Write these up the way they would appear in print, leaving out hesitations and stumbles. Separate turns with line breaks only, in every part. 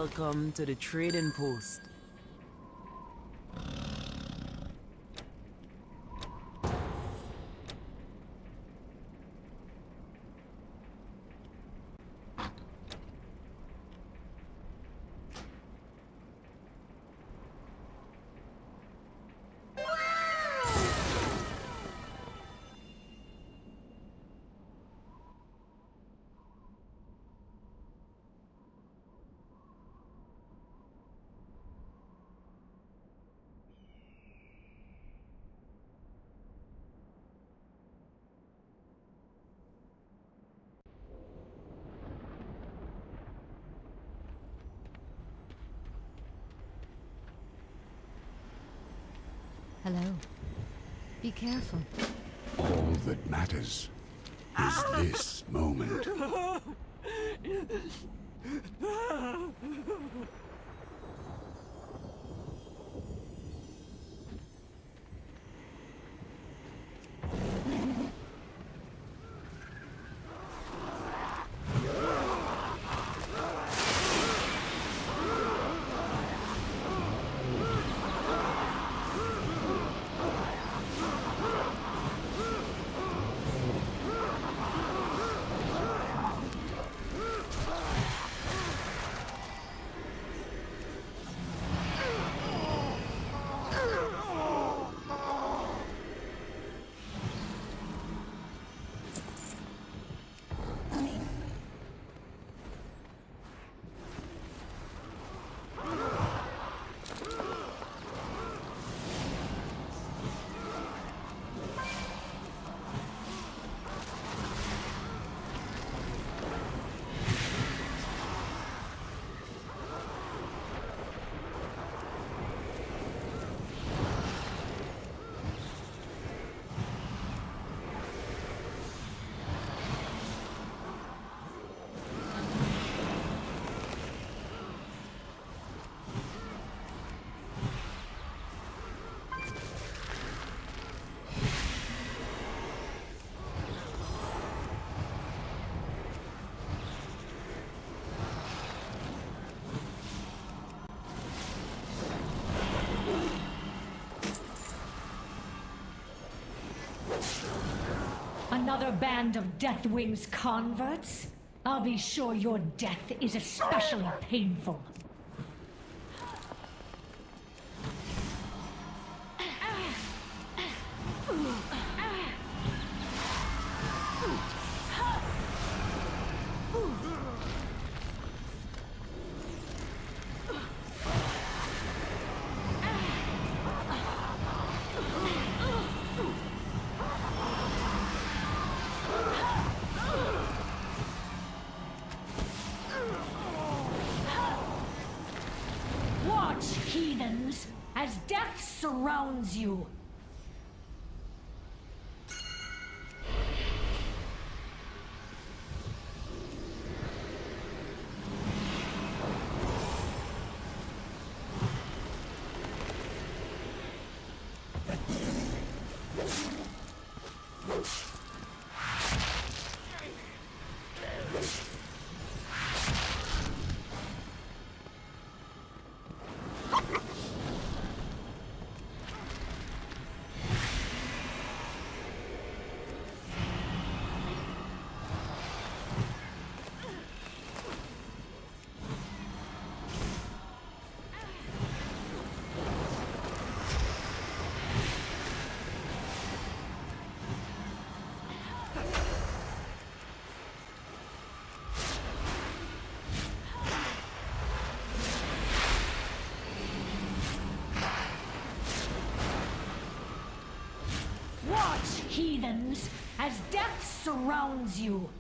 Welcome to the trading post.
Hello. Be careful.
All that matters is this moment.
Another band of Deathwing's converts? I'll be sure your death is especially painful. Heathens, as death surrounds you. Heathens, as death surrounds you.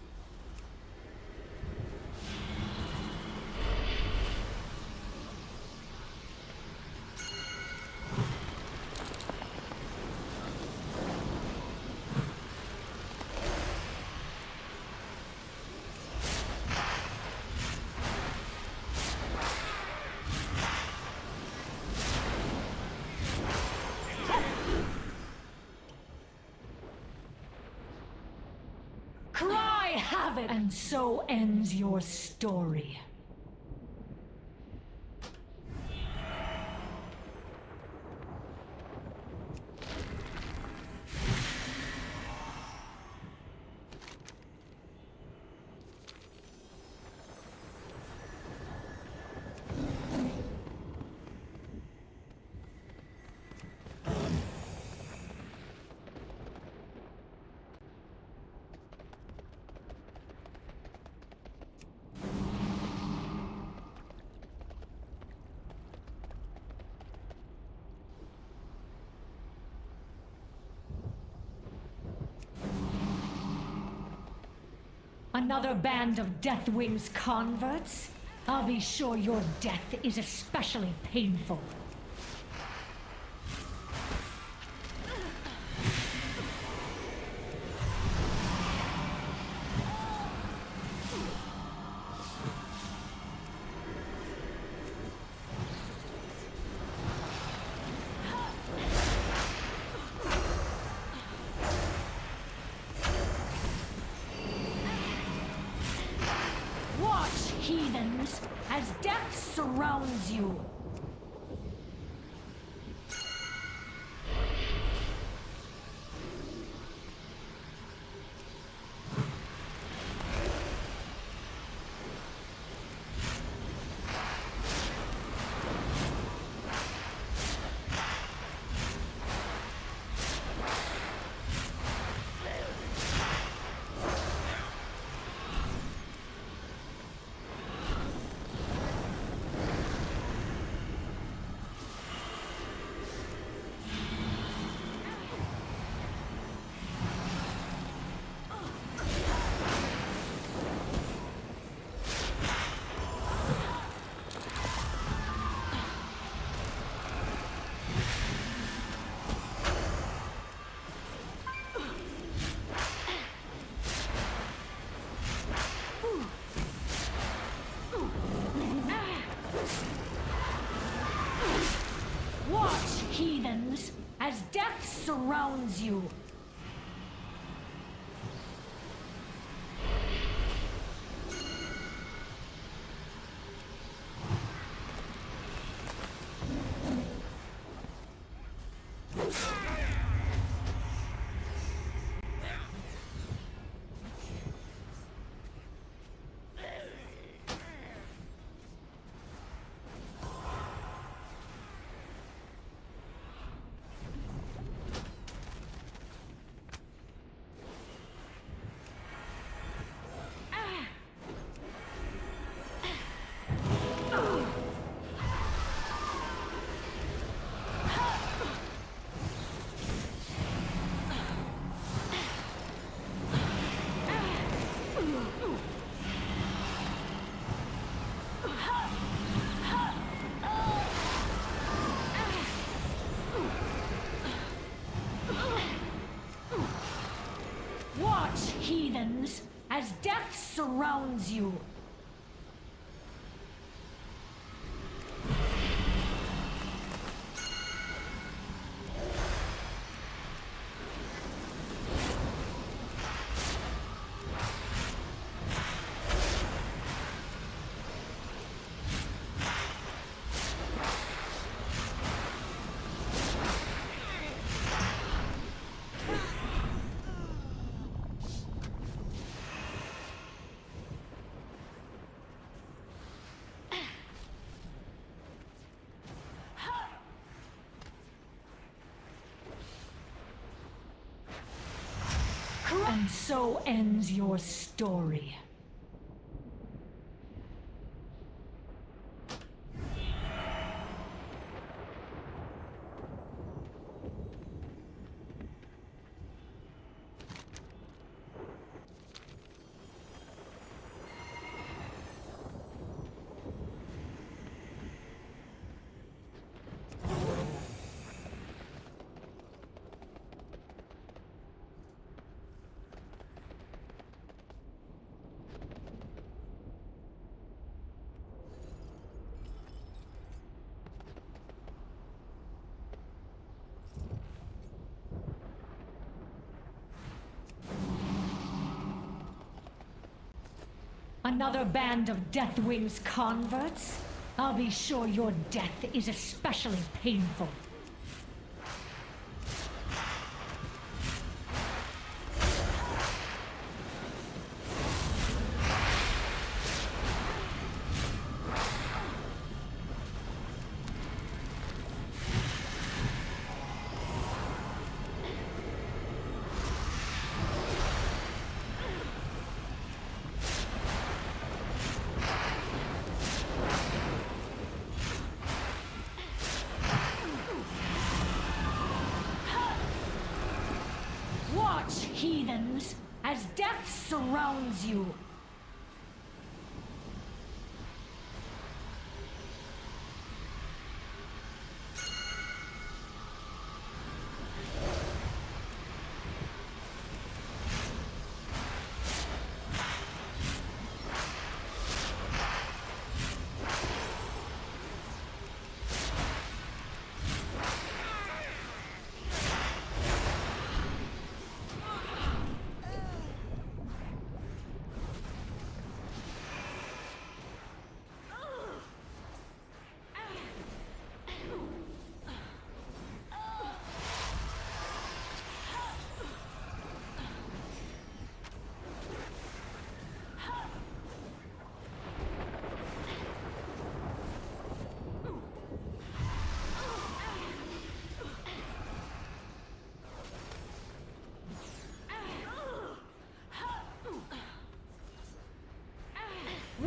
Have it. And so ends your story. Another band of Deathwing's converts? I'll be sure your death is especially painful. Heathens, as death surrounds you. Heathens, as death surrounds you. Heathens, as death surrounds you. And so ends your story. Another band of Deathwing's converts? I'll be sure your death is especially painful. Heathens, as death surrounds you.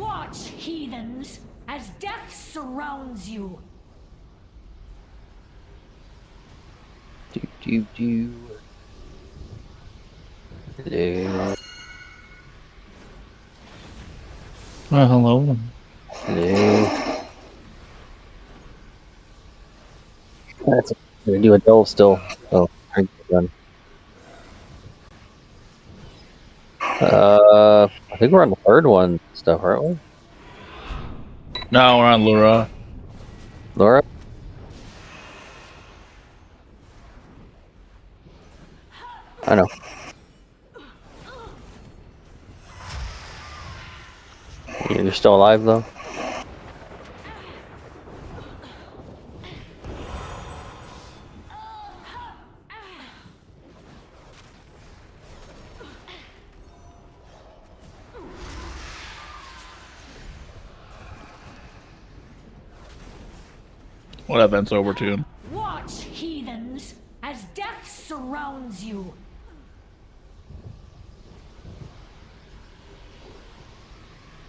Watch, heathens, as death surrounds you.
Do. Hello.
Hello.
Hello. That's we do a duel still. Oh, I'm done. I think we're on the third one stuff, aren't we?
No, we're on Lura.
Laura? I know. You're still alive though?
What event's over to him?
Watch, heathens, as death surrounds you.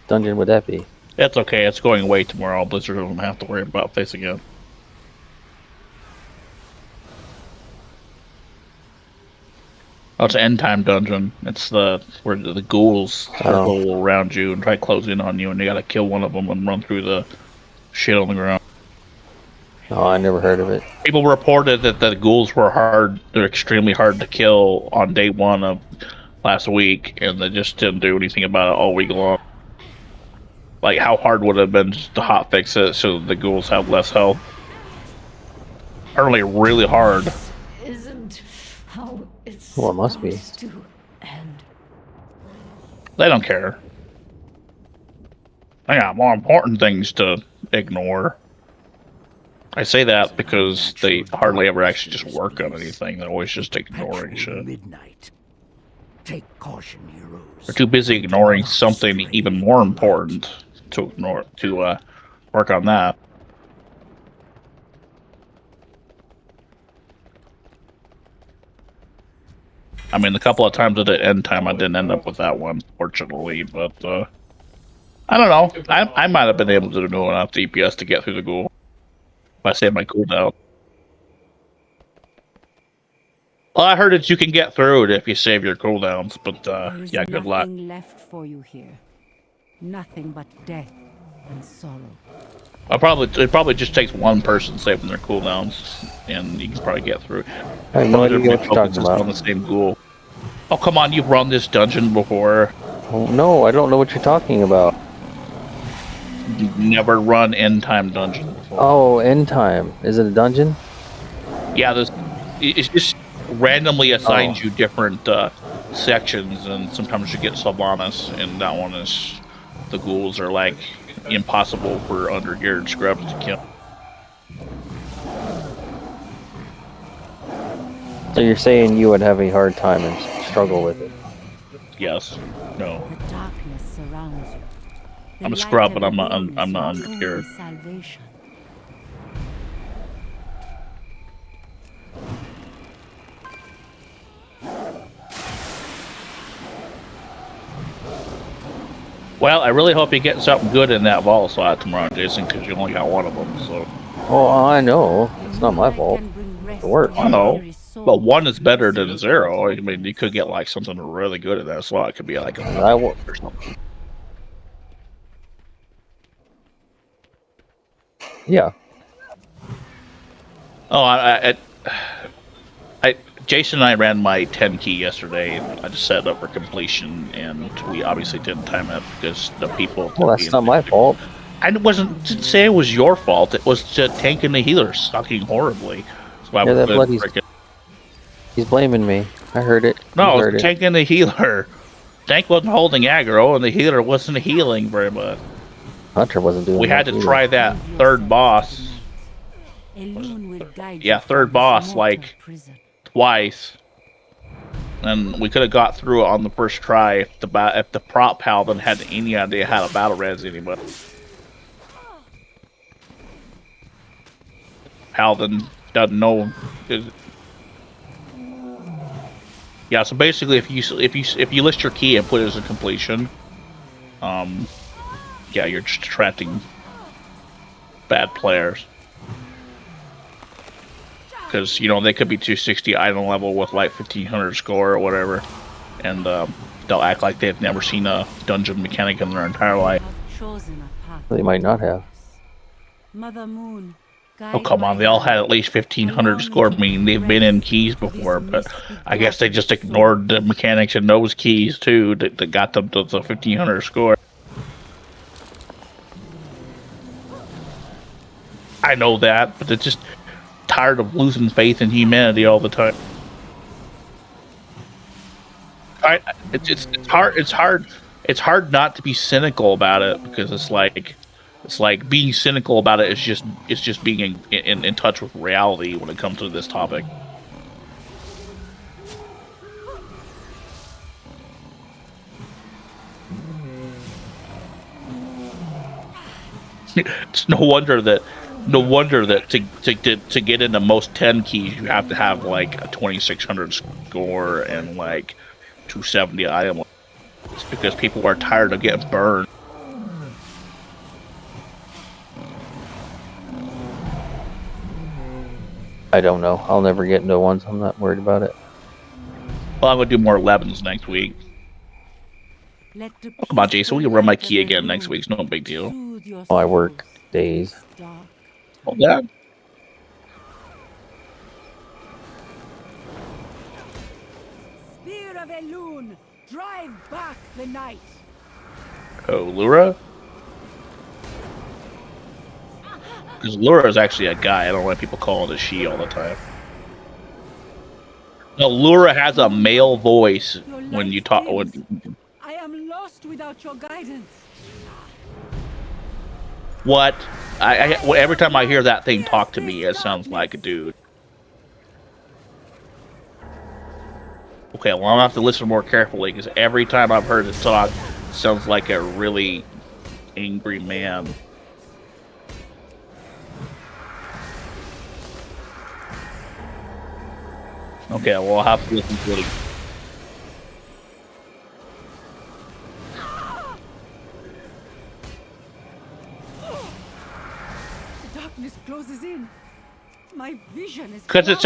Dungeon would that be?
It's okay, it's going away tomorrow. Blizzard doesn't have to worry about facing it. Oh, it's an end time dungeon. It's where the ghouls circle around you and try to close in on you, and you gotta kill one of them and run through the shit on the ground.
Oh, I never heard of it.
People reported that the ghouls were hard. They're extremely hard to kill on day one of last week, and they just didn't do anything about it all week long. Like, how hard would it have been just to hotfix it so the ghouls have less health? Apparently, really hard.
This isn't how it's
Well, it must be.
supposed to end.
They don't care. They got more important things to ignore. I say that because they hardly ever actually just work on anything. They're always just ignoring shit.
Midnight. Take caution, heroes.
They're too busy ignoring something even more important to ignore to work on that. I mean, the couple of times at the end time, I didn't end up with that one, fortunately. But I don't know. I might have been able to do enough DPS to get through the ghoul if I save my cooldown. Well, I heard that you can get through it if you save your cooldowns, but
There is
yeah, good luck.
nothing left for you here. Nothing but death and sorrow.
It probably just takes one person saving their cooldowns, and you can probably get through.
I have no idea what you're talking
Focuses
about.
on the same ghoul. Oh, come on, you've run this dungeon before.
Oh, no, I don't know what you're talking about.
You've never run end time dungeon before.
Oh, end time. Is it a dungeon?
Yeah, it's just randomly assigns
Oh.
you different sections, and sometimes you get Sylvanas, and that one is the ghouls are like impossible for undergeared scrubs to kill.
So you're saying you would have a hard time and struggle with it?
Yes. No.
The darkness surrounds you. The
I'm a
light
scrub,
of
but
the
I'm not
wings
I'm not
is
undergeared.
only salvation.
Well, I really hope you get something good in that vault slot tomorrow, Jason, because you only got one of them. So
Oh, I know. It's not my fault. It worked.
I know, but one is better than a 0. I mean, you could get like something really good in that slot. It could be like a
I will.
or something.
Yeah.
Oh, Jason and I ran my 10 key yesterday. I just set it up for completion, and we obviously didn't time it because the people.
Well, that's not my fault.
I didn't say it was your fault. It was the tank and the healer sucking horribly. So I
Yeah, that
was
bloody-
frickin-
He's blaming me. I heard it.
No,
You
it
heard
was
it.
tank and the healer. Tank wasn't holding aggro, and the healer wasn't healing very much.
Hunter wasn't doing
We had
that
to
either.
try that third boss
Elune will guide
Yeah,
you
third
from this
boss,
mortal
like-
prison.
twice. And we could have got through it on the first try if the prop paladin had any idea how to battle res anybody. Paladin doesn't know. Yeah, so basically, if you list your key and put it as a completion, yeah, you're just attracting bad players. Because, you know, they could be 260 item level with like 1500 score or whatever. And they'll act like they've never seen a dungeon mechanic in their entire life.
They might not have.
Mother Moon,
Oh, come on, they all had at least 1500 score, meaning they've been in keys before, but I guess they just ignored the mechanics in those keys too that got them to the 1500 score. I know that, but they're just tired of losing faith in humanity all the time. It's hard not to be cynical about it, because it's like being cynical about it is just being in touch with reality when it comes to this topic. It's no wonder that to get into most 10 keys you have to have like a 2600 score and like 270 item. It's because people are tired of getting burned.
I don't know. I'll never get into ones. I'm not worried about it.
Well, I'm gonna do more 11s next week. Oh, come on, Jason. We can run my key again next week. It's no big deal.
Oh, I work days.
Oh, yeah.
Spear of Elune, drive back the night.
Oh, Lura? Because Lura is actually a guy. I don't know why people call it a she all the time. No, Lura has a male voice when you talk.
I am lost without your guidance.
What? Every time I hear that thing talk to me, it sounds like a dude. Okay, well, I'll have to listen more carefully, because every time I've heard it talk, it sounds like a really angry man. Okay, well, I'll have to listen to it.
The darkness closes in. My vision is
Because it's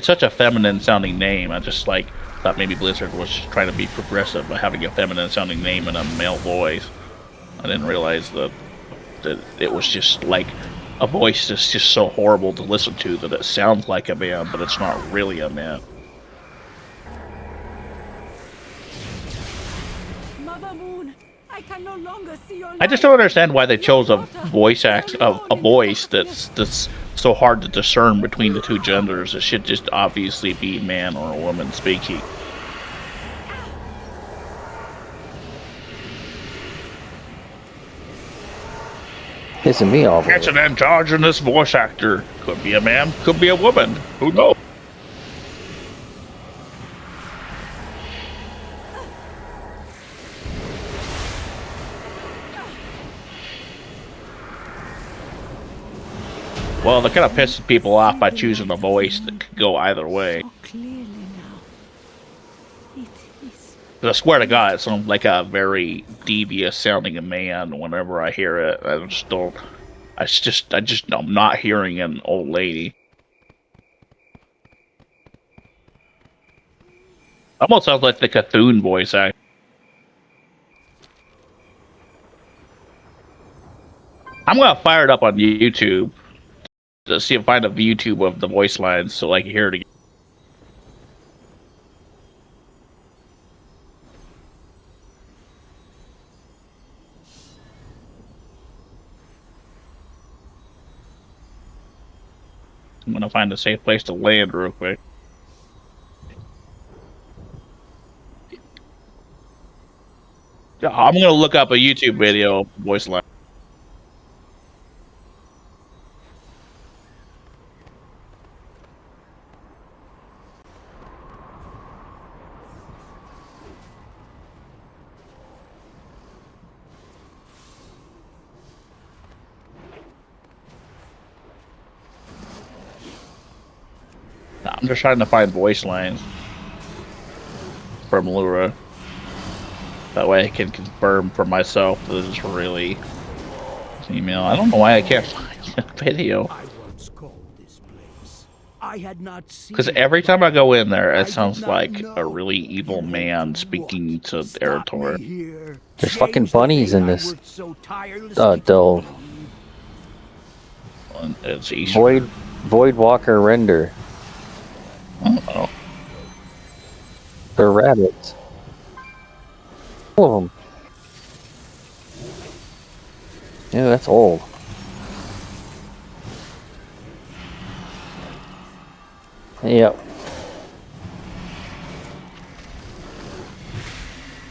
such a feminine sounding name. I just like thought maybe Blizzard was just trying to be progressive by having a feminine sounding name and a male voice. I didn't realize that it was just like a voice that's just so horrible to listen to that it sounds like a man, but it's not really a man.
Mother Moon, I can no longer see your
I just don't understand why they chose a voice that's so hard to discern between the two genders. It should just obviously be man or a woman speaking.
Pissing me off.
It's an androgynous voice actor. Could be a man, could be a woman. Who knows? Well, they're kind of pissing people off by choosing a voice that could go either way.
so clearly now. It is.
I swear to God, it sounds like a very devious sounding man whenever I hear it. I'm not hearing an old lady. Almost sounds like the Cthulhu voice act. I'm gonna fire it up on YouTube to see if I find a YouTube of the voice lines so I can hear it again. I'm gonna find a safe place to land real quick. Yeah, I'm gonna look up a YouTube video of voice line. I'm just trying to find voice lines from Lura. That way I can confirm for myself that it's really email. I don't know why I can't find the video.
I once called this place. I had not seen.
Because every time I go in there,
I
it
did
sounds
not
like
know
a really evil
you
man
would
speaking
want
to
stop
Erator.
me here,
There's
change
fucking
the
bunnies
thing
in
I
this
worked so tirelessly to
delve.
become.
And it's Easter.
Void Walker Render.
Oh,
They're rabbits. All of them. Yeah, that's old. Yep.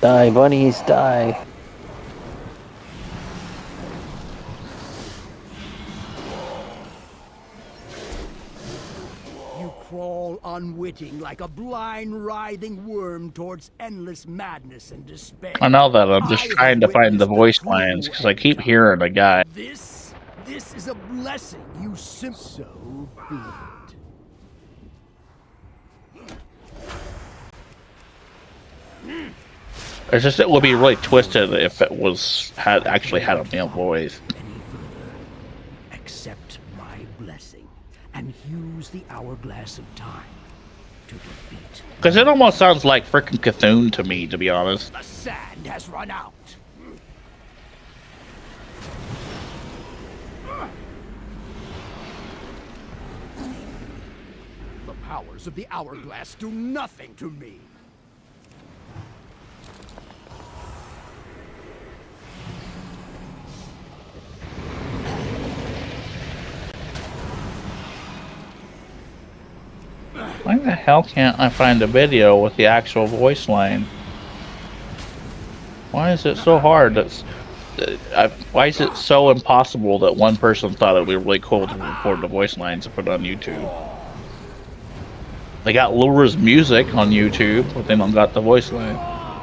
Die, bunnies, die.
You crawl unwitting like a blind, writhing worm towards endless madness and despair.
I know that. I'm just
I
trying
have
to find the
witnessed
voice
true
lines because I
end
keep
time.
hearing a guy.
This is a blessing, you so be it.
It's just it would be really twisted if it actually had a male voice.
Any further, accept my blessing and use the hourglass of time to defeat.
Because it almost sounds like frickin' Cthulhu to me, to be honest.
The sand has run out. The powers of the hourglass do nothing to me.
Why the hell can't I find a video with the actual voice line? Why is it so hard? Why is it so impossible that one person thought it would be really cool to record the voice lines and put it on YouTube? They got Laura's music on YouTube, but they don't got the voice line.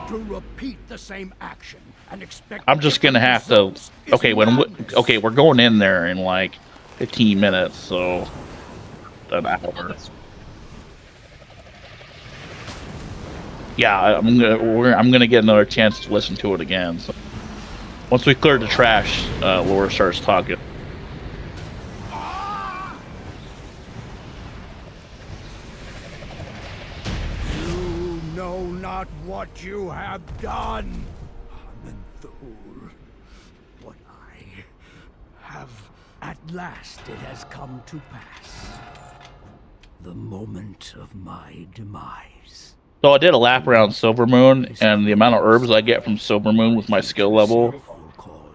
To repeat the same action and expect.
I'm just gonna have to. Okay, we're going in there in like 15 minutes, so an hour. Yeah, I'm gonna get another chance to listen to it again. So once we clear the trash, Laura starts talking.
You know not what you have done, Menthul. What I have at last it has come to pass. The moment of my demise.
So I did a lap around Silver Moon, and the amount of herbs I get from Silver Moon with my skill level,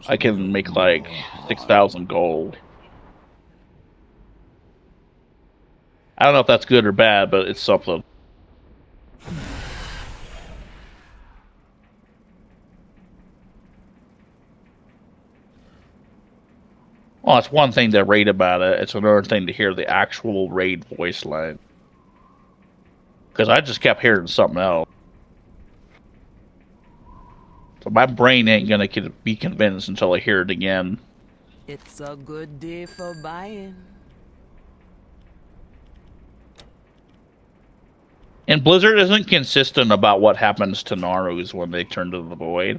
I can make like 6,000 gold. I don't know if that's good or bad, but it's something. Well, it's one thing to read about it. It's another thing to hear the actual raid voice line. Because I just kept hearing something else. So my brain ain't gonna be convinced until I hear it again.
It's a good day for buying.
And Blizzard isn't consistent about what happens to Narus when they turn to the Void.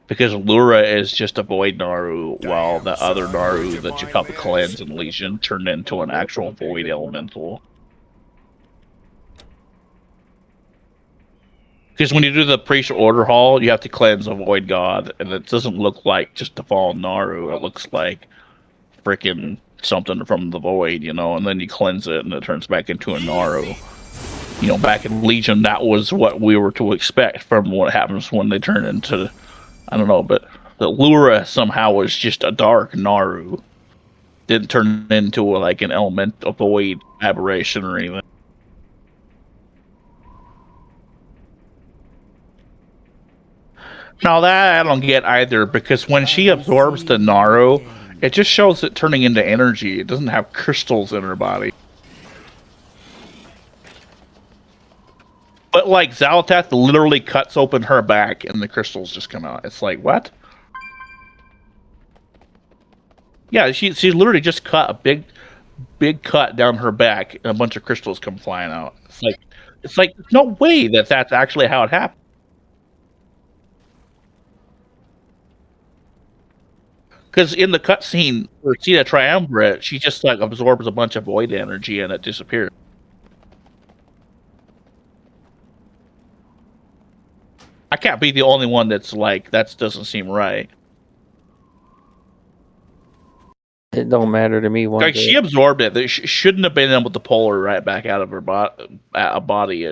Because Lura is just a Void Naru, while the other Naru that you call the Clans and Legion turned into an actual Void Elemental. Because when you do the Priest Order Hall, you have to cleanse a Void God, and it doesn't look like just a fallen Naru. It looks like freaking something from the Void, you know, and then you cleanse it and it turns back into a Naru. You know, back in Legion, that was what we were to expect from what happens when they turn into, I don't know, but the Lura somehow was just a dark Naru. Didn't turn into like an element of Void aberration or anything. Now that I don't get either, because when she absorbs the Naru, it just shows it turning into energy. It doesn't have crystals in her body. But like Zalatath literally cuts open her back and the crystals just come out. It's like, what? Yeah, she literally just cut a big cut down her back and a bunch of crystals come flying out. It's like there's no way that that's actually how it happened. Because in the cutscene, we see that triumvirate, she just like absorbs a bunch of void energy and it disappears. I can't be the only one that's like, that doesn't seem right.
It don't matter to me.
Like, she absorbed it. They shouldn't have been able to pull her right back out of her body.